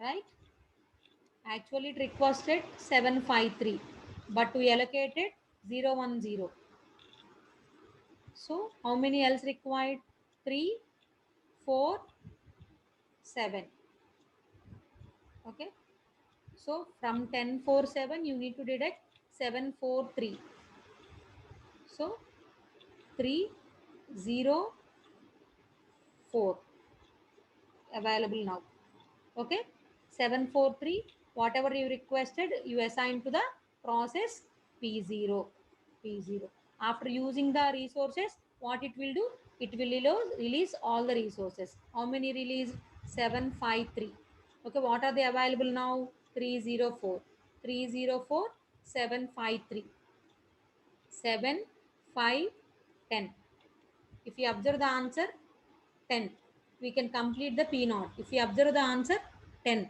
Right? Actually, it requested 753. But we allocated 0, 1, 0. So how many else required? 3, 4, 7. Okay. So from 10 4 7, you need to deduct 7 4 3. So 3 0 4 available now. Okay, 743, whatever you requested you assign to the process P0. P0 after using the resources, what it will do? It will release all the resources. How many released? 753. Okay, what are they available now? 304. 304 753. 7 5 10. If you observe the answer, 10. We can complete the P naught. If we observe the answer, 10.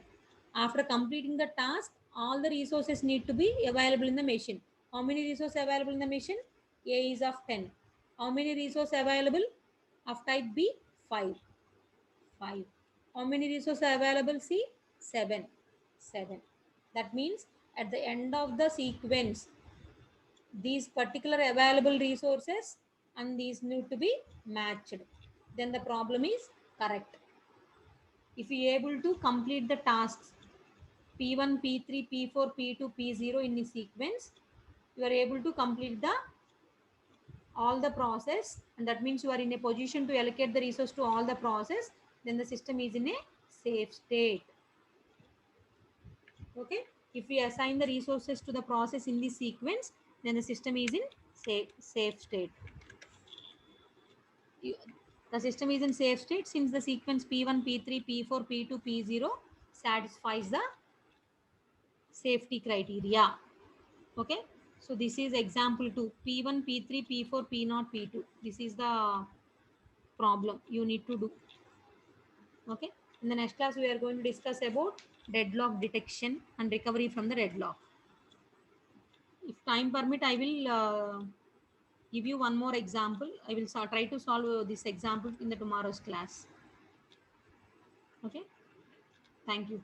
After completing the task, all the resources need to be available in the machine. How many resources available in the machine? A is of 10. How many resources available? Of type B? 5. 5. How many resources available? C? 7. 7. That means at the end of the sequence, these particular available resources and these need to be matched. Then the problem is correct. If you are able to complete the tasks P1, P3, P4, P2, P0 in a sequence, you are able to complete the all the process, and that means you are in a position to allocate the resource to all the process. Then the system is in a safe state. Okay, if we assign the resources to the process in this sequence, then the system is in safe state. The system is in safe state since the sequence P1, P3, P4, P2, P0 satisfies the safety criteria. Okay, so this is example 2. P1, P3, P4, P0, P2. This is the problem you need to do. Okay, in the next class we are going to discuss about deadlock detection and recovery from the deadlock. If time permit, I will give you one more example. I will try to solve this example in the tomorrow's class. Okay, thank you.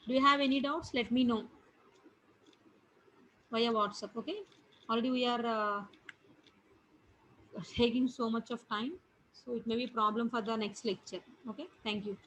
Do you have any doubts? Let me know via WhatsApp. Okay, already we are taking so much of time, so it may be a problem for the next lecture. Okay, thank you.